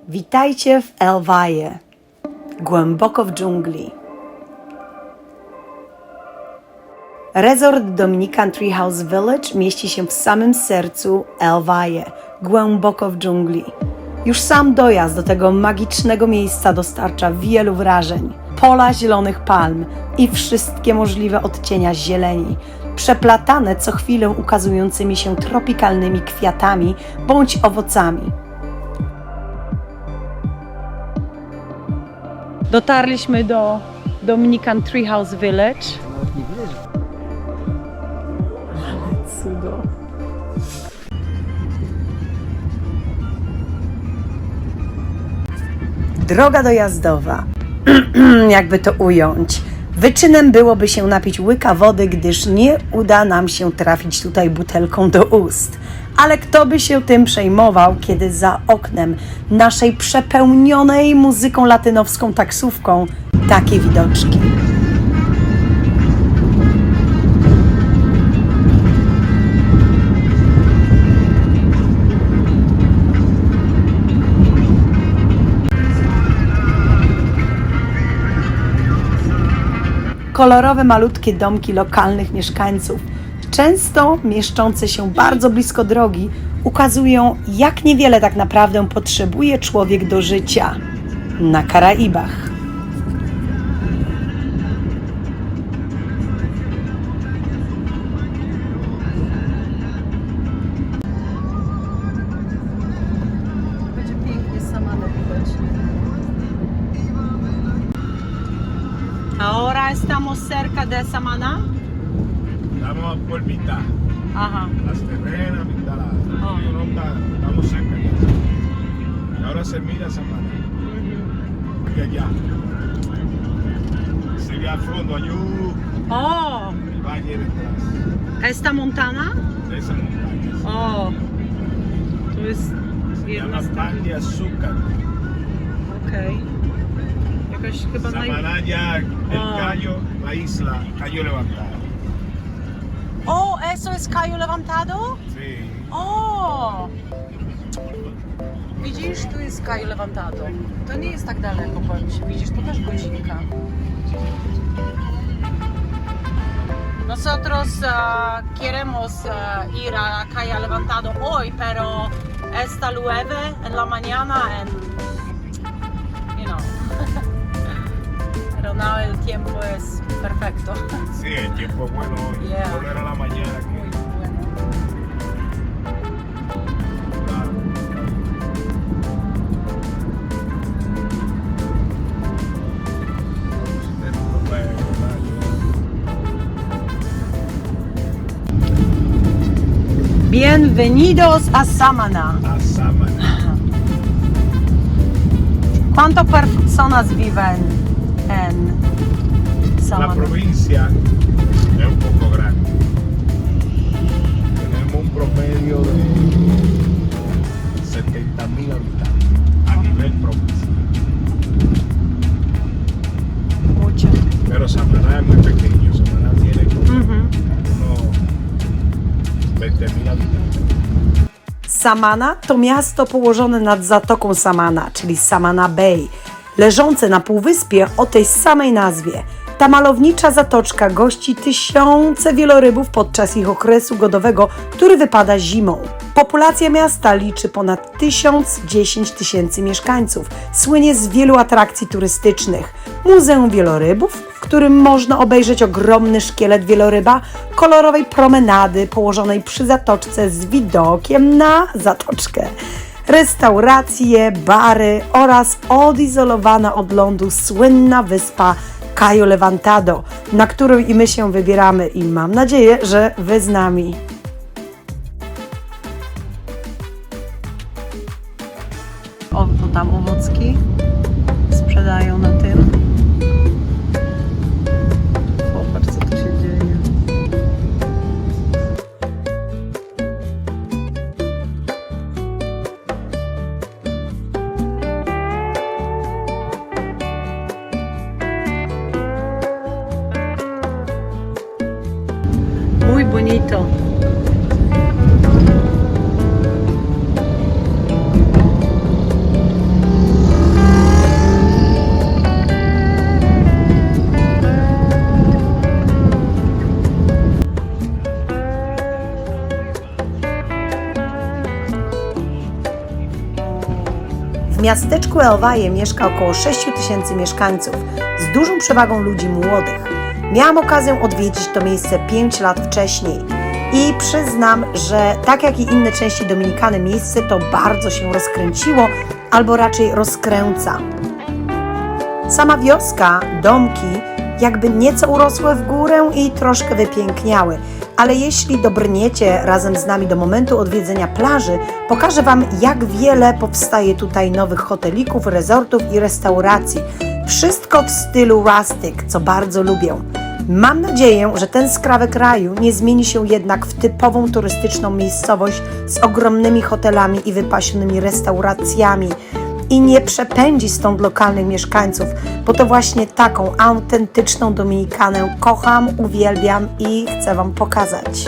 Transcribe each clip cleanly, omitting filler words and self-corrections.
Witajcie w El Valle, głęboko w dżungli. Resort Dominican Treehouse Village mieści się w samym sercu El Valle, głęboko w dżungli. Już sam dojazd do tego magicznego miejsca dostarcza wielu wrażeń. Pola zielonych palm i wszystkie możliwe odcienia zieleni, przeplatane co chwilę ukazującymi się tropikalnymi kwiatami bądź owocami. Dotarliśmy do Dominican Treehouse Village. Cudo. Droga dojazdowa. Jakby to ująć. Wyczynem byłoby się napić łyka wody, gdyż nie uda nam się trafić tutaj butelką do ust. Ale kto by się tym przejmował, kiedy za oknem naszej przepełnionej muzyką latynowską taksówką takie widoczki. Kolorowe, malutkie domki lokalnych mieszkańców, często mieszczące się bardzo blisko drogi, ukazują, jak niewiele tak naprawdę potrzebuje człowiek do życia na Karaibach. Będzie pięknie Samanę widać. Ahora estamos cerca de Samana. Estamos por mitad. Ajá. Las terrenas, mitad la. Oh. No estamos cerca ya. Y ahora se mira Samana. Aquí allá. Se ve al fondo allá Oh, el valle detrás esta montana? de esa montaña. O, to jest Se jedna llama z Pan takich. de Azúcar. Okej. Jakaś chyba Samaná ya, el Oh. Cayo, la isla, Cayo Levantado. O, eso es Cayo Levantado? Sí. O! Widzisz, tu jest Cayo Levantado. To nie jest tak daleko, powiem ci. Widzisz, to też godzinka. Nosotros queremos ir a Cayo Levantado hoy, pero esta llueve en la mañana and you know. Pero now el tiempo es perfecto. Sí, el tiempo es bueno hoy. Yeah. Solo era la mañana que. Muy bueno. Claro. Bienvenidos a Samana. A Samaná. ¿Cuántas personas viven en La Samana? provincia es un poco grande. Tenemos un promedio de 70.000 habitantes a nivel provincia. Mucho. Pero Samaná es muy pequeño. Samaná tiene como Mhm. unos 20.000 habitantes. Samana to miasto położone nad zatoką Samana, czyli Samana Bay, leżące na półwyspie o tej samej nazwie. Ta malownicza zatoczka gości tysiące wielorybów podczas ich okresu godowego, który wypada zimą. Populacja miasta liczy ponad 1010 tysięcy mieszkańców. Słynie z wielu atrakcji turystycznych. Muzeum wielorybów, w którym można obejrzeć ogromny szkielet wieloryba, kolorowej promenady położonej przy zatoczce z widokiem na zatoczkę, restauracje, bary oraz odizolowana od lądu słynna wyspa Cayo Levantado, na którą i my się wybieramy i mam nadzieję, że wy z nami. O, to tam owocki sprzedają na tym. Popatrz, co tu się dzieje. Muy bonito. miasteczku El Valle mieszka około 6 000 mieszkańców z dużą przewagą ludzi młodych. Miałam okazję odwiedzić to miejsce 5 lat wcześniej i przyznam, że tak jak i inne części Dominikany, miejsce to bardzo się rozkręciło, albo raczej rozkręca. Sama wioska, domki jakby nieco urosły w górę i troszkę wypiękniały, ale jeśli dobrniecie razem z nami do momentu odwiedzenia plaży, pokażę Wam, jak wiele powstaje tutaj nowych hotelików, resortów i restauracji. Wszystko w stylu rustic, co bardzo lubię. Mam nadzieję, że ten skrawek kraju nie zmieni się jednak w typową turystyczną miejscowość z ogromnymi hotelami i wypasionymi restauracjami i nie przepędzi stąd lokalnych mieszkańców, bo to właśnie taką autentyczną Dominikanę kocham, uwielbiam i chcę Wam pokazać.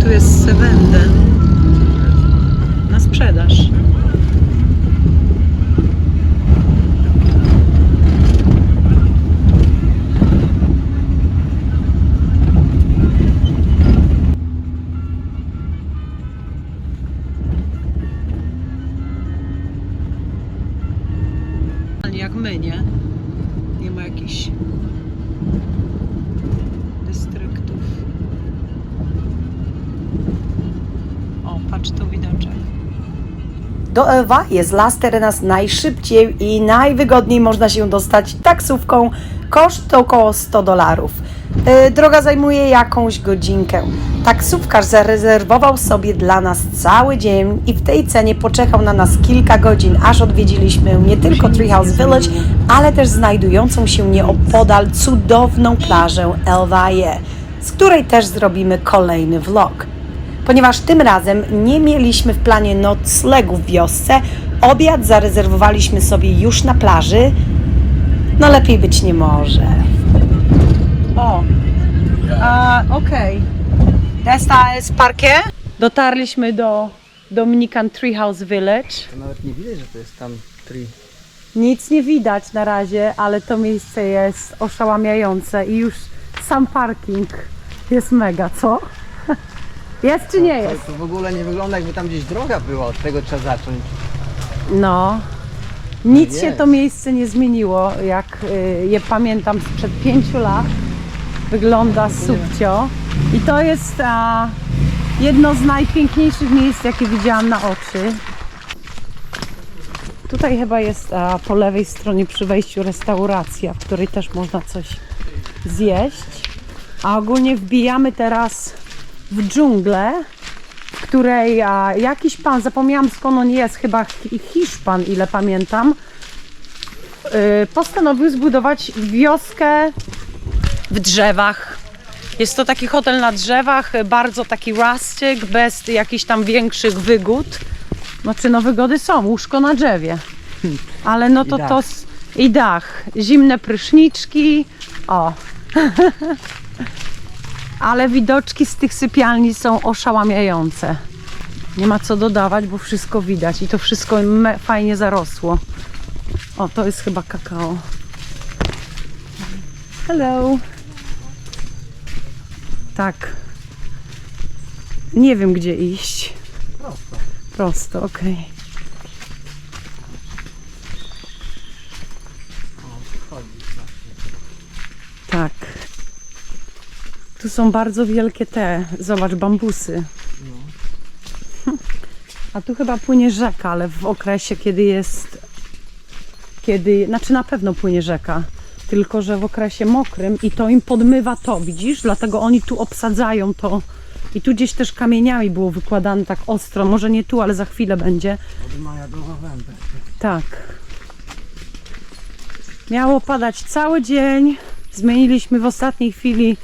Tu jest Sevendę na sprzedaż. Jak my, nie? Nie ma jakichś dystryktów. O, patrz tu widoczek. Do El Valle z Las Terrenas najszybciej i najwygodniej można się dostać taksówką. Koszt to około $100. Droga zajmuje jakąś godzinkę. Taksówkarz zarezerwował sobie dla nas cały dzień i w tej cenie poczekał na nas kilka godzin, aż odwiedziliśmy nie tylko Treehouse Village, ale też znajdującą się nieopodal cudowną plażę El Valle, z której też zrobimy kolejny vlog. Ponieważ tym razem nie mieliśmy w planie noclegu w wiosce, obiad zarezerwowaliśmy sobie już na plaży. No lepiej być nie może. O, okej. Esta jest parkie. Dotarliśmy do Dominican Treehouse Village. To nawet nie widać, że to jest tam tree. Nic nie widać na razie, ale to miejsce jest oszałamiające i już sam parking jest mega, co? Jest czy nie jest? To w ogóle nie wygląda, jakby tam gdzieś droga była, od tego trzeba zacząć. No. Nic Jest. się to miejsce nie zmieniło, jak je pamiętam sprzed 5 lat. Wygląda subcio. I to jest jedno z najpiękniejszych miejsc, jakie widziałam na oczy. Tutaj chyba jest po lewej stronie przy wejściu restauracja, w której też można coś zjeść. A ogólnie wbijamy teraz w dżunglę, w której jakiś pan, zapomniałam skąd on jest, chyba Hiszpan, ile pamiętam, postanowił zbudować wioskę w drzewach. Jest to taki hotel na drzewach, bardzo taki rustic, bez jakichś tam większych wygód. Znaczy no wygody są, łóżko na drzewie. Ale no to I dach. to i dach, zimne pryszniczki, o. Ale widoczki z tych sypialni są oszałamiające. Nie ma co dodawać, bo wszystko widać i to wszystko fajnie zarosło. O, to jest chyba kakao. Hello. Tak. Nie wiem, gdzie iść. Prosto. Prosto, okej. O, chodzi właśnie. Tak. Tu są bardzo wielkie te, zobacz, bambusy. No. A tu chyba płynie rzeka, ale w okresie, znaczy na pewno płynie rzeka, tylko że w okresie mokrym i to im podmywa to, widzisz? Dlatego oni tu obsadzają to i tu gdzieś też kamieniami było wykładane tak ostro, może nie tu, ale za chwilę będzie. Od maja do Novembra. Tak. Miało padać cały dzień, zmieniliśmy w ostatniej chwili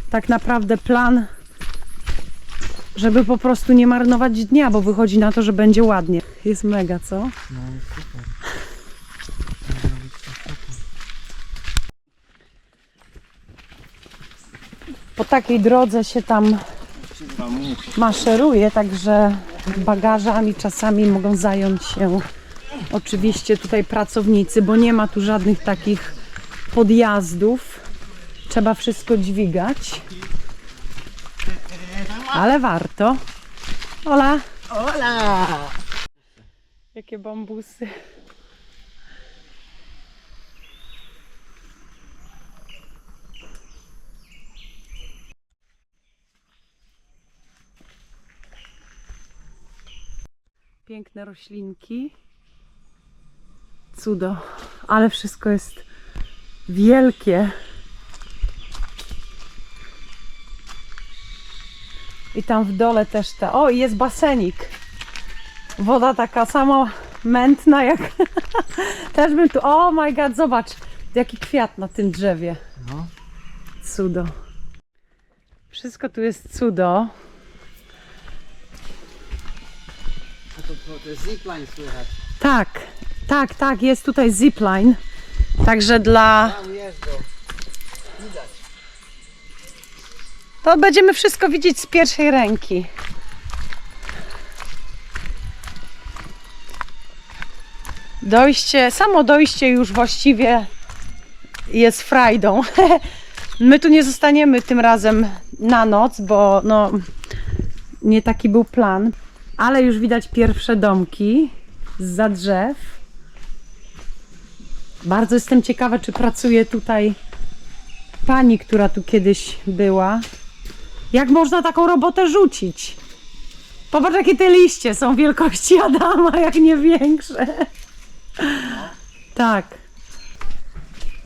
tak naprawdę plan, żeby po prostu nie marnować dnia, bo wychodzi na to, że będzie ładnie. Jest mega, co? No super. Po takiej drodze się tam maszeruje, także bagażami czasami mogą zająć się oczywiście tutaj pracownicy, bo nie ma tu żadnych takich podjazdów. Trzeba wszystko dźwigać. Ale warto. Ola! Hola! Jakie bambusy. Piękne roślinki. Cudo. Ale wszystko jest wielkie. I tam w dole też te... O, i jest basenik. Woda taka sama mętna jak... Też bym tu... Oh my god, zobacz. Jaki kwiat na tym drzewie. No. Cudo. Wszystko tu jest cudo. A to jest zipline słychać. Tak, jest tutaj zipline. Także dla... Tam jeżdżą. Widać. To będziemy wszystko widzieć z pierwszej ręki. Samo dojście już właściwie jest frajdą. My tu nie zostaniemy tym razem na noc, bo no, nie taki był plan. Ale już widać pierwsze domki zza drzew. Bardzo jestem ciekawa, czy pracuje tutaj pani, która tu kiedyś była. Jak można taką robotę rzucić? Popatrz, jakie te liście są wielkości Adama, jak nie większe. Tak.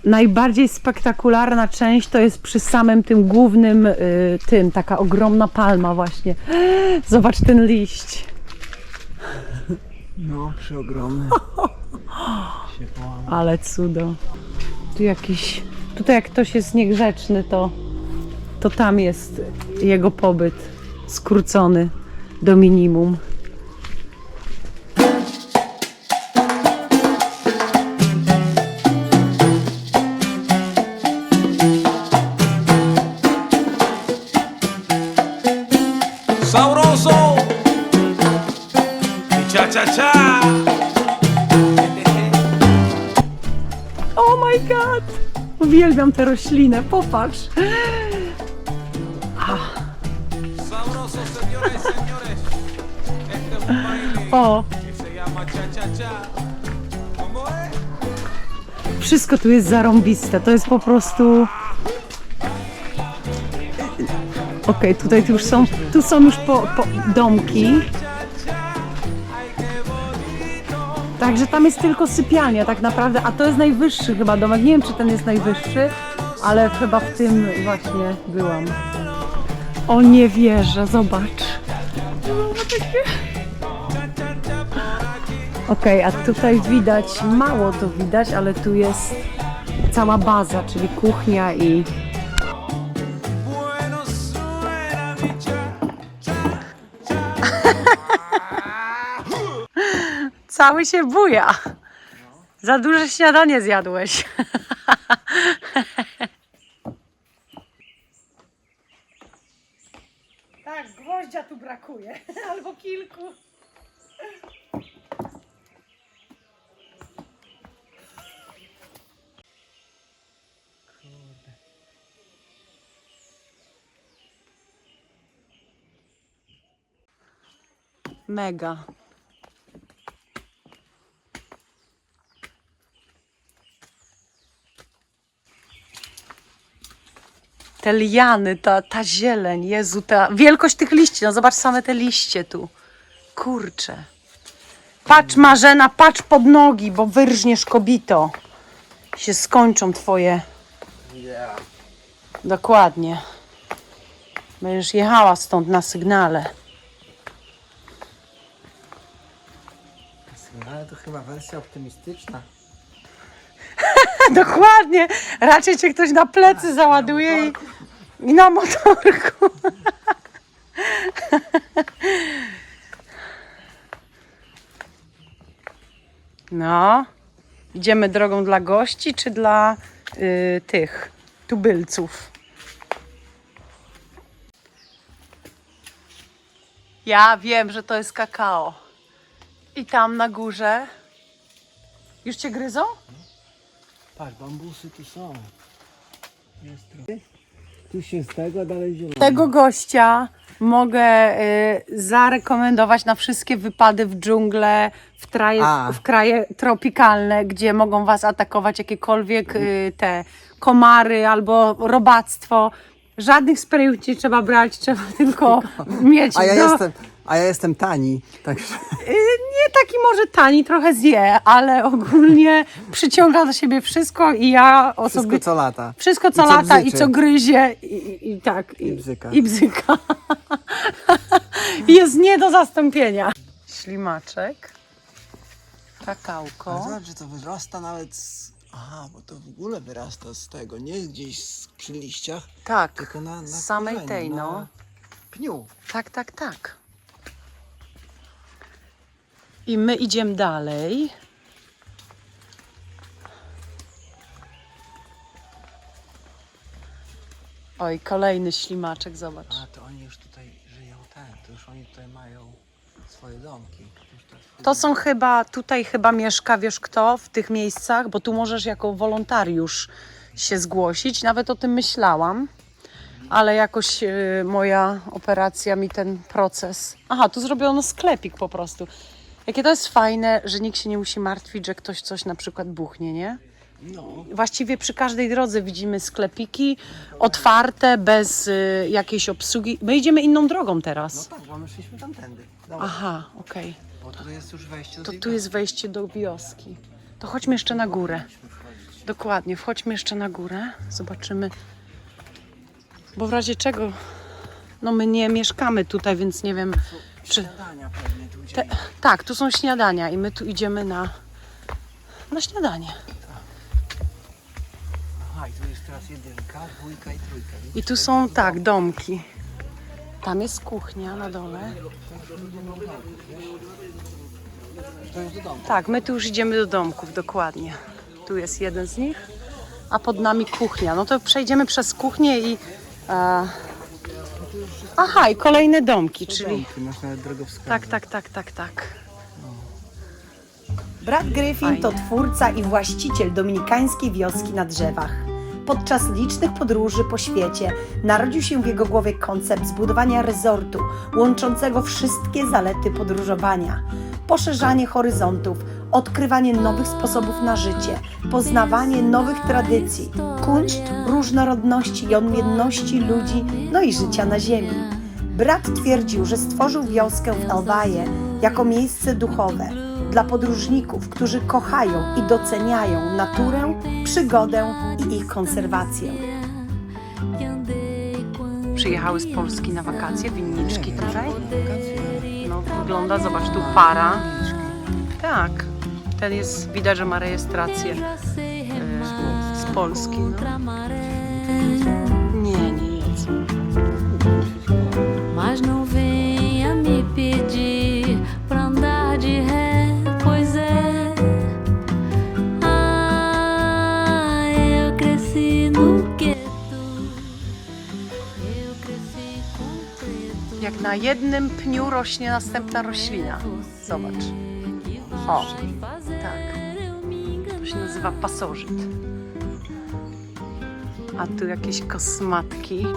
Najbardziej spektakularna część to jest przy samym tym głównym, taka ogromna palma właśnie. Zobacz ten liść. No, przeogromny. Się połamał. Ale cudo. Tutaj jak ktoś jest niegrzeczny, to tam jest jego pobyt skrócony do minimum. Sabroso. Y cha cha cha. Oh my god! Uwielbiam tę roślinę, popatrz. Sabroso, señoras y señores. Este es un baile O, que se llama cha cha cha. ¿Cómo es? wszystko tu jest zarąbiste, to jest po prostu... Okej, tutaj tu są już po domki. Także tam jest tylko sypialnia tak naprawdę, a to jest najwyższy chyba domek. Nie wiem, czy ten jest najwyższy, ale chyba w tym właśnie byłam. O, nie wierzę, zobacz. Okej, a tutaj widać, mało to widać, ale tu jest cała baza, czyli kuchnia i... Bueno, suena mi cha cha. Cały się buja. Za duże śniadanie zjadłeś. Tak, gwoździa tu brakuje. Albo kilku. Mega. Te liany, ta zieleń, Jezu, ta wielkość tych liści. No zobacz same te liście tu. Kurczę. Patrz Marzena, patrz pod nogi, bo wyrżniesz kobito. Się skończą twoje. Yeah. Dokładnie. Będziesz jechała stąd na sygnale. Ale to chyba wersja optymistyczna. Dokładnie. Raczej cię ktoś na plecy załaduje i na motorku. No. Idziemy drogą dla gości czy dla tych tubylców? Ja wiem, że to jest kakao. I tam na górze. Już cię gryzą? Patrz, bambusy tu są. Jest trochę. Tu się z tego dalej zielone. Tego gościa mogę zarekomendować na wszystkie wypady w dżunglę, w kraje tropikalne, gdzie mogą was atakować jakiekolwiek te komary albo robactwo. Żadnych sprayów nie trzeba brać, trzeba tylko mieć. A ja jestem tani, także... Nie taki może tani, trochę zje, ale ogólnie przyciąga do siebie wszystko i ja osobiście... Wszystko co lata. Wszystko co I co lata i bzyczy. co gryzie i tak. I bzyka. I bzyka. Jest nie do zastąpienia. Ślimaczek. Kakałko. Zobacz, że to wyrasta nawet z... Aha, bo to w ogóle wyrasta z tego, nie gdzieś przy liściach, Tak, tylko na z samej korzeniu, tej, na no. pniu. Tak, tak, tak. I my idziemy dalej. Oj, kolejny ślimaczek, zobacz. A, to oni już tutaj żyją, to już oni tutaj mają swoje domki. To są tutaj chyba mieszka, wiesz kto, w tych miejscach, bo tu możesz jako wolontariusz się zgłosić. Nawet o tym myślałam, ale jakoś moja operacja mi ten proces... Aha, tu zrobiono sklepik po prostu. Jakie to jest fajne, że nikt się nie musi martwić, że ktoś coś na przykład buchnie, nie? No. Właściwie przy każdej drodze widzimy sklepiki otwarte, bez jakiejś obsługi. My idziemy inną drogą No teraz. tak, bo my szliśmy tamtędy. Dobra. Aha, okej. Bo tutaj jest już wejście do To tej tu jest wejście do wioski. To chodźmy jeszcze na górę. wchodzić. Dokładnie, wchodźmy jeszcze na górę. Zobaczymy. Bo w razie czego... No my nie mieszkamy tutaj, więc nie wiem, czy... Śniadania pewnie tu gdzie. Tak, tu są śniadania i my tu idziemy na śniadanie. Aha, i tu jest teraz 1, 2 i 3. I tu są, tak, domki. Tam jest kuchnia na dole. To jest do domu. Tak, my tu już idziemy do domków, dokładnie. Tu jest jeden z nich, a pod nami kuchnia. No to przejdziemy przez kuchnię i... Aha, i kolejne domki, czyli... Domki, masz nawet drogowskaz. Tak. Brat Griffin to twórca i właściciel dominikańskiej wioski na drzewach. Podczas licznych podróży po świecie narodził się w jego głowie koncept zbudowania resortu łączącego wszystkie zalety podróżowania. Poszerzanie horyzontów, odkrywanie nowych sposobów na życie, poznawanie nowych tradycji, kunszt różnorodności i odmienności ludzi, no i życia na ziemi. Brat twierdził, że stworzył wioskę w Elbaje jako miejsce duchowe dla podróżników, którzy kochają i doceniają naturę, przygodę i ich konserwację. Przyjechały z Polski na wakacje, winniczki tutaj. No wygląda, zobacz, tu para. Tak, ten jest, widać, że ma rejestrację z Polski. No. Nie jedzą. Mas não venha me pedir pra andar de ré, pois é. Ah, eu cresci no gueto. Eu cresci com preto. Jak na jednym pniu rośnie następna roślina. Zobacz. O, tak. To się nazywa pasożyt. A tu jakieś kosmatki.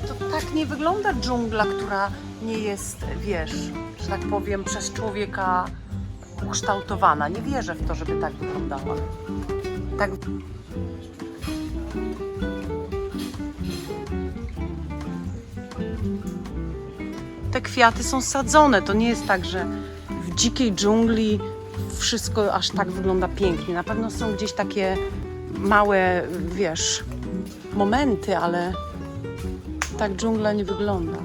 To tak nie wygląda dżungla, która nie jest, wiesz, że tak powiem, przez człowieka ukształtowana. Nie wierzę w to, żeby tak wyglądała. Tak. Te kwiaty są sadzone. To nie jest tak, że w dzikiej dżungli wszystko aż tak wygląda pięknie. Na pewno są gdzieś takie małe, wiesz, momenty, ale tak dżungla nie wygląda.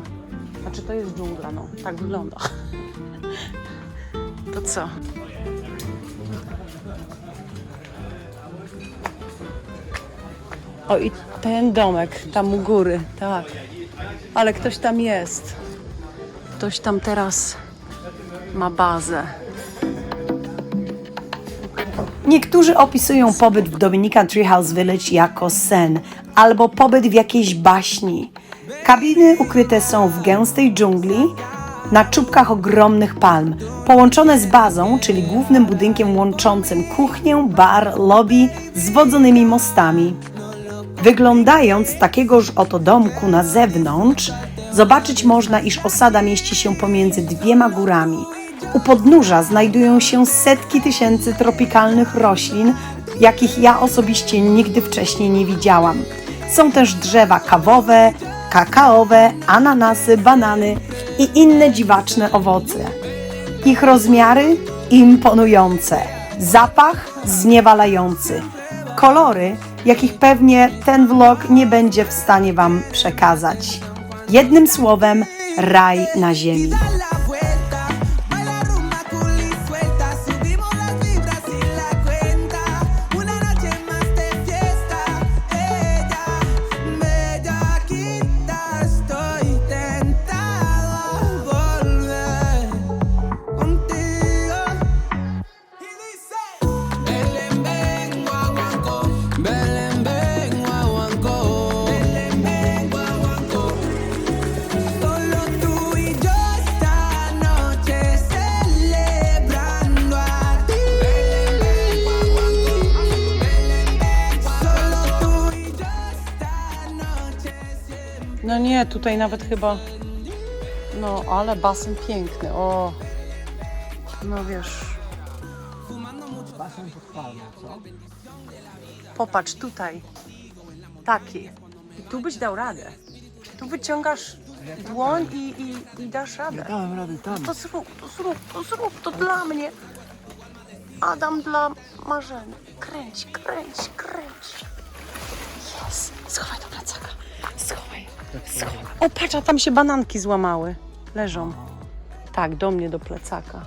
Znaczy to jest dżungla, no. Tak wygląda. To co? O i ten domek tam u góry, tak. Ale ktoś tam jest. Ktoś tam teraz ma bazę. Niektórzy opisują pobyt w Dominican Treehouse Village jako sen albo pobyt w jakiejś baśni. Kabiny ukryte są w gęstej dżungli, na czubkach ogromnych palm, połączone z bazą, czyli głównym budynkiem łączącym kuchnię, bar, lobby z wodzonymi mostami. Wyglądając z takiegoż oto domku na zewnątrz, zobaczyć można, iż osada mieści się pomiędzy dwiema górami. U podnóża znajdują się setki tysięcy tropikalnych roślin, jakich ja osobiście nigdy wcześniej nie widziałam. Są też drzewa kawowe, kakaowe, ananasy, banany i inne dziwaczne owoce. Ich rozmiary imponujące, zapach zniewalający, kolory, jakich pewnie ten vlog nie będzie w stanie Wam przekazać. Jednym słowem, raj na ziemi. No nie, tutaj nawet chyba... No, ale basen piękny, o. No wiesz, Basen pod palmą, co? popatrz tutaj. Taki. I tu byś dał radę. Tu wyciągasz dłoń i dasz Ja radę. dałem radę tam. To zrób, to dla mnie. Adam dla Marzeny. Kręć. Jest. Schowaj do plecaka. Schowaj. O, patrz, a tam się bananki złamały. Leżą. Tak, do mnie, do plecaka.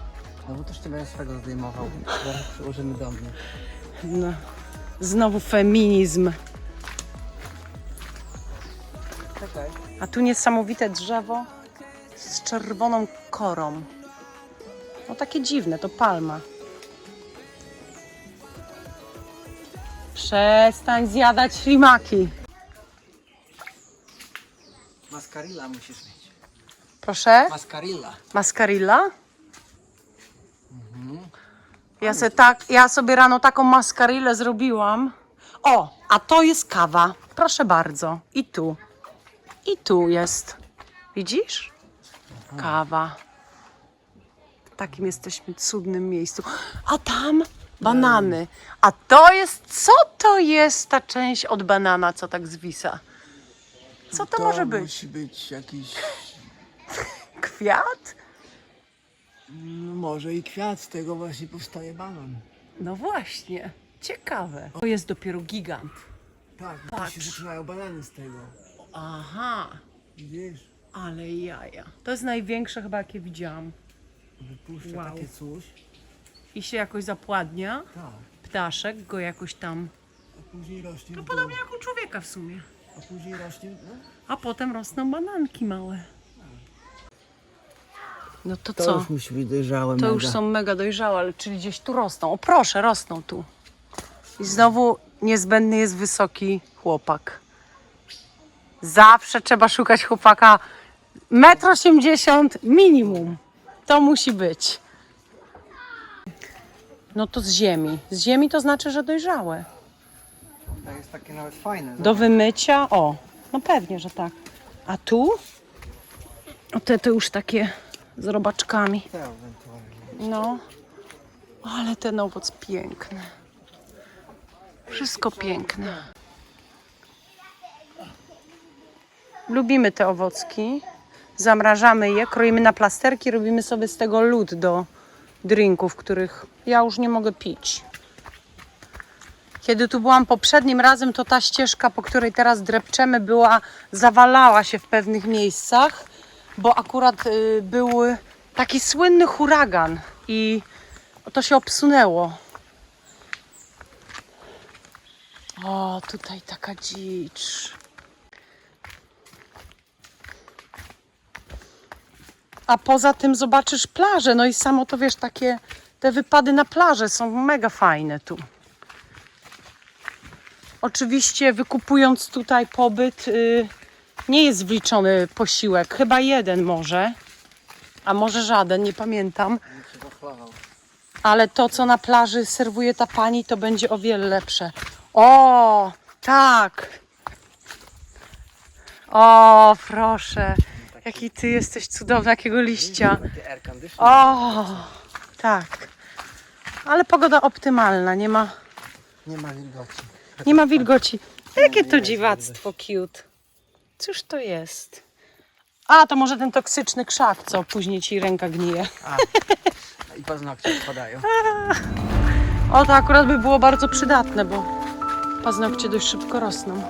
No bo też nie będę swego zdejmował. Zaraz przyłożymy do mnie. No. Znowu feminizm. Czekaj. A tu niesamowite drzewo z czerwoną korą. No takie dziwne, to palma. Przestań zjadać ślimaki. Mascarilla musisz mieć. Proszę? Mascarilla. Mascarilla? Ja sobie rano taką mascarillę zrobiłam. O, a to jest kawa. Proszę bardzo. I tu jest. Widzisz? Kawa. W takim jesteśmy cudnym miejscu. A tam banany. A to jest, co to jest ta część od banana, co tak zwisa? Co to może być? Musi być jakiś... Kwiat? No może i kwiat, z tego właśnie powstaje banan. No właśnie. Ciekawe. To jest dopiero gigant. Tak, to Patrz. się zaczynają banany z tego. Aha. Widzisz? Ale jaja. To jest największe chyba, jakie widziałam. Wypuszcza Wow. takie coś. I się jakoś zapładnia. Tak. Ptaszek go jakoś tam... A później rośnie. No w podobnie dół. jak u człowieka w sumie. A później rośnie. No. A potem rosną bananki małe. No to To co? już musi być dojrzałe. To mega. już są mega dojrzałe, ale czyli gdzieś tu rosną. O proszę, rosną tu. I znowu niezbędny jest wysoki chłopak. Zawsze trzeba szukać chłopaka 1,80 m minimum. To musi być. No to z ziemi. Z ziemi to znaczy, że dojrzałe. To jest takie nawet fajne. Do wymycia, o, no pewnie, że tak. A tu? Te to już takie z robaczkami. Te ewentualnie. No, ale ten owoc piękny. Wszystko piękne. Lubimy te owocki. Zamrażamy je, kroimy na plasterki, robimy sobie z tego lód do drinków, których ja już nie mogę pić. Kiedy tu byłam poprzednim razem, to ta ścieżka, po której teraz drepczemy, zawalała się w pewnych miejscach, bo akurat był taki słynny huragan i to się obsunęło. O, tutaj taka dzicz. A poza tym zobaczysz plażę, no i samo to wiesz, te wypady na plażę są mega fajne tu. Oczywiście wykupując tutaj pobyt nie jest wliczony posiłek, chyba jeden może, a może żaden, nie pamiętam. Ale to, co na plaży serwuje ta pani, to będzie o wiele lepsze. O, tak. O, proszę. Jaki ty jesteś cudowny, jakiego liścia. O, tak. Ale pogoda optymalna, nie ma wilgoci. Nie ma wilgoci. Jakie to dziwactwo cute. Cóż to jest? A, to może ten toksyczny krzak, co później ci ręka gnije. I paznokcie odpadają. O, to akurat by było bardzo przydatne, bo paznokcie dość szybko rosną.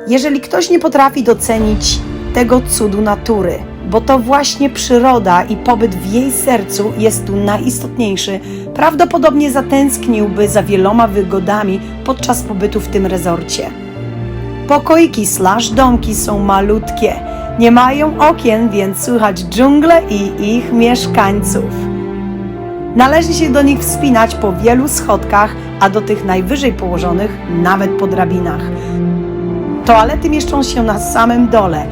Jeżeli ktoś nie potrafi docenić tego cudu natury, bo to właśnie przyroda i pobyt w jej sercu jest tu najistotniejszy, prawdopodobnie zatęskniłby za wieloma wygodami podczas pobytu w tym rezorcie. Pokoiki / domki są malutkie, nie mają okien, więc słychać dżunglę i ich mieszkańców. Należy się do nich wspinać po wielu schodkach, a do tych najwyżej położonych nawet po drabinach. Toalety mieszczą się na samym dole,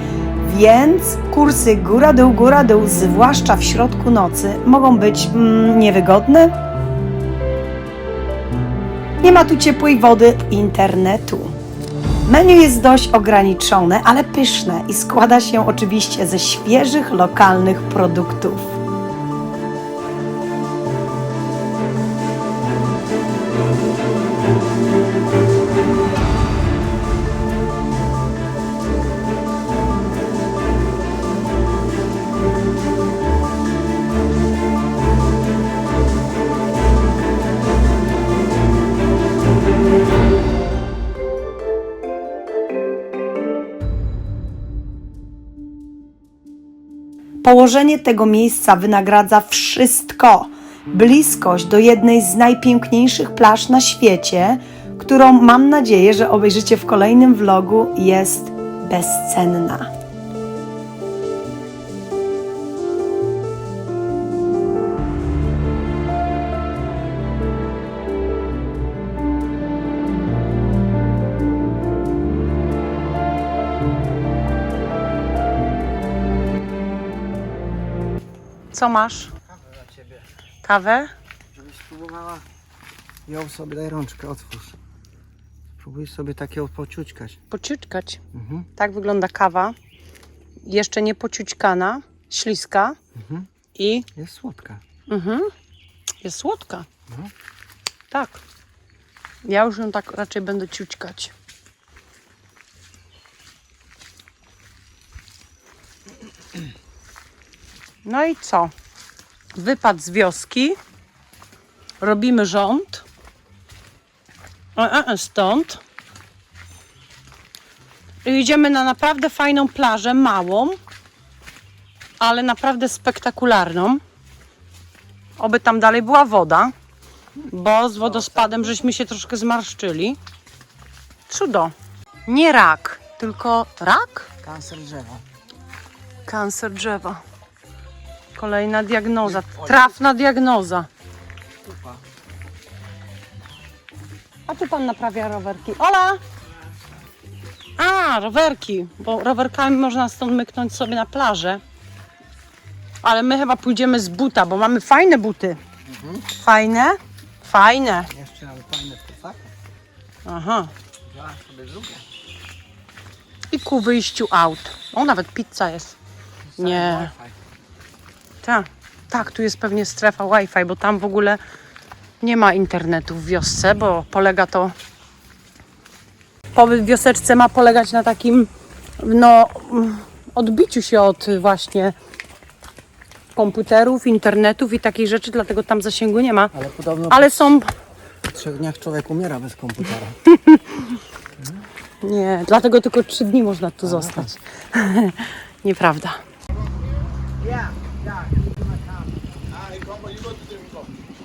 więc kursy góra-dół, zwłaszcza w środku nocy, mogą być niewygodne. Nie ma tu ciepłej wody, internetu. Menu jest dość ograniczone, ale pyszne i składa się oczywiście ze świeżych, lokalnych produktów. Położenie tego miejsca wynagradza wszystko. Bliskość do jednej z najpiękniejszych plaż na świecie, którą mam nadzieję, że obejrzycie w kolejnym vlogu, jest bezcenna. Co masz? Kawę dla ciebie. Kawę? Żebyś spróbowała. Ją sobie, daj rączkę, otwórz. Spróbuj sobie takiego pociućkać. Pociućkać. Mhm. Tak wygląda kawa. Jeszcze nie pociućkana, śliska Mhm. i Jest słodka. jest słodka. Mhm. Tak. Ja już ją tak raczej będę ciućkać. No i co? Wypad z wioski. Robimy rząd. Stąd. I idziemy na naprawdę fajną plażę, małą, ale naprawdę spektakularną. Oby tam dalej była woda, bo z wodospadem żeśmy się troszkę zmarszczyli. Cudo. Nie rak, tylko rak? Kancer drzewa. Kancer drzewa. Kolejna diagnoza, trafna diagnoza. Tupa. A tu pan naprawia rowerki. Ola! A, rowerki, bo rowerkami można stąd myknąć sobie na plażę. Ale my chyba pójdziemy z buta, bo mamy fajne buty. Fajne? Fajne. Jeszcze mamy fajne w plecach. Aha. Ja sobie drugie. I ku wyjściu aut. O, nawet pizza jest. Nie. Tak. Tak, tu jest pewnie strefa Wi-Fi, bo tam w ogóle nie ma internetu w wiosce, bo polega to... Pobyt w wioseczce ma polegać na takim, no, odbiciu się od właśnie komputerów, internetów i takich rzeczy, dlatego tam zasięgu nie ma. Ale podobno Ale są... po 3 dniach człowiek umiera bez komputera. Nie, dlatego tylko 3 dni można tu zostać. Nieprawda.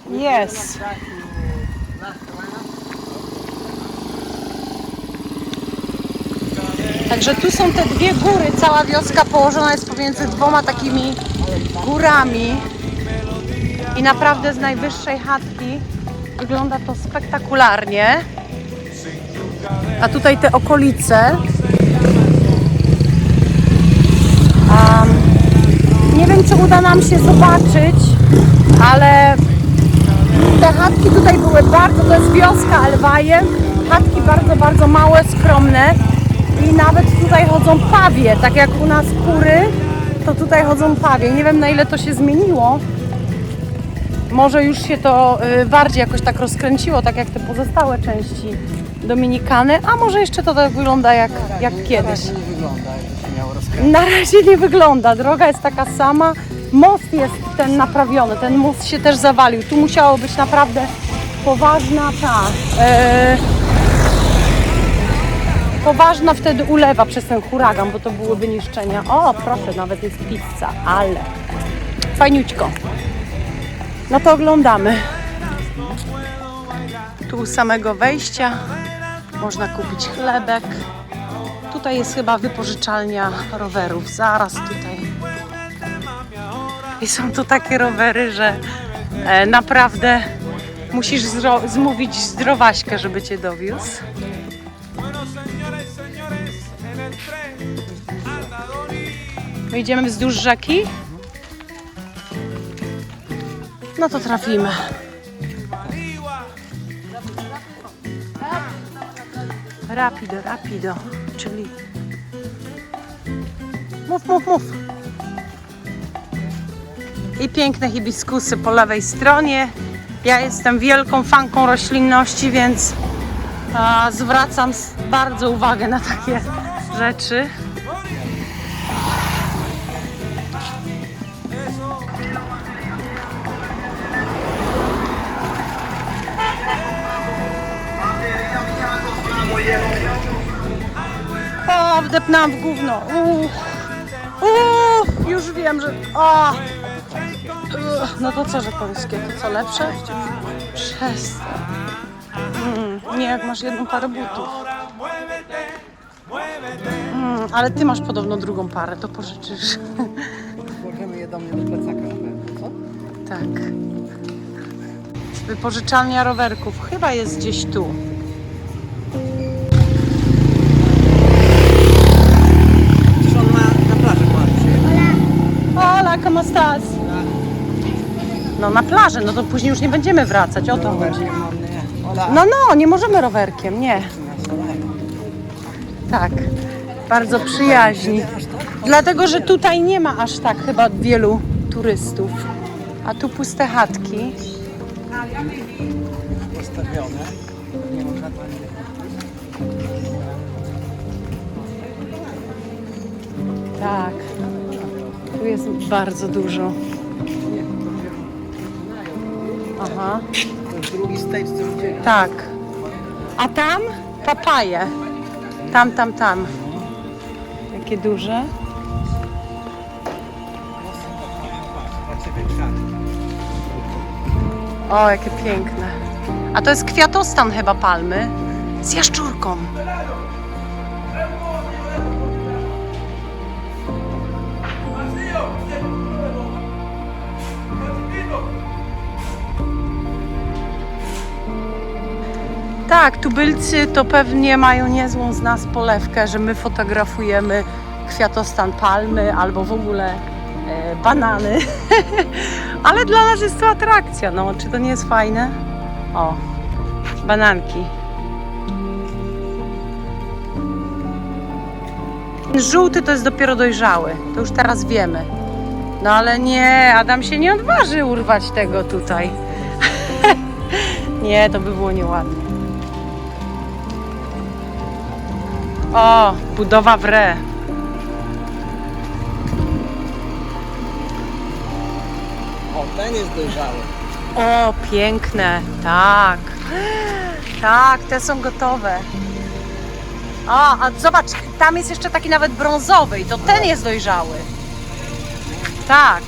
Yes. Także tu są te dwie góry, cała wioska położona jest pomiędzy dwoma takimi górami i naprawdę z najwyższej chatki wygląda to spektakularnie. A tutaj te okolice. Nie wiem, czy uda nam się zobaczyć, ale te chatki tutaj były bardzo, to jest wioska Elwaje, chatki bardzo, bardzo małe, skromne i nawet tutaj chodzą pawie, tak jak u nas kury, to tutaj chodzą pawie. Nie wiem, na ile to się zmieniło. Może już się to bardziej jakoś tak rozkręciło, tak jak te pozostałe części Dominikany, a może jeszcze to tak wygląda jak kiedyś. Nie wygląda, jakby się miało rozkręcić. Na razie nie wygląda, droga jest taka sama, most jest ten naprawiony, ten most się też zawalił, tu musiało być naprawdę poważna poważna wtedy ulewa przez ten huragan, bo to byłyby niszczenia. O, proszę, nawet jest pizza, ale fajniućko. No to oglądamy. Tu u samego wejścia można kupić chlebek. Tutaj jest chyba wypożyczalnia rowerów, zaraz tutaj. I są tu takie rowery, że naprawdę musisz zmówić zdrowaśkę, żeby cię dowiózł. My idziemy wzdłuż rzeki. No to trafimy. Rapido, rapido, czyli... Mów. I piękne hibiskusy po lewej stronie. Ja jestem wielką fanką roślinności, więc zwracam bardzo uwagę na takie rzeczy. O, wdepnęłam w gówno. Już wiem, że... No to co, że polskie? To co, lepsze? Przestań. Nie, jak masz jedną parę butów. Ale ty masz podobno drugą parę, to pożyczysz. Możemy je do mnie do plecaka na pewno, co? Tak. Wypożyczalnia rowerków. Chyba jest gdzieś tu. Przecież on na plaży przyjechał. Hola, ¿cómo estás? No na plażę, no to później już nie będziemy wracać, o to chodzi. No, nie możemy rowerkiem, nie. Tak, bardzo przyjaźni. Dlatego, że tutaj nie ma aż tak chyba wielu turystów. A tu puste chatki. Postawione. Nie ma żadnej... Tak, tu jest bardzo dużo. Aha, To jest drugi stage, co widzieli. tak. A tam papaje. Tam. Jakie duże. O, jakie piękne. A to jest kwiatostan chyba palmy z jaszczurką. Tak, tubylcy to pewnie mają niezłą z nas polewkę, że my fotografujemy kwiatostan palmy albo w ogóle banany. Ale dla nas jest to atrakcja, no. Czy to nie jest fajne? O, bananki. Ten żółty to jest dopiero dojrzały. To już teraz wiemy. No ale nie, Adam się nie odważy urwać tego tutaj. Nie, to by było nieładnie. O, budowa w re. O, ten jest dojrzały. O, piękne, tak. Tak, te są gotowe. O, a zobacz, tam jest jeszcze taki nawet brązowy i to ten jest dojrzały. Tak.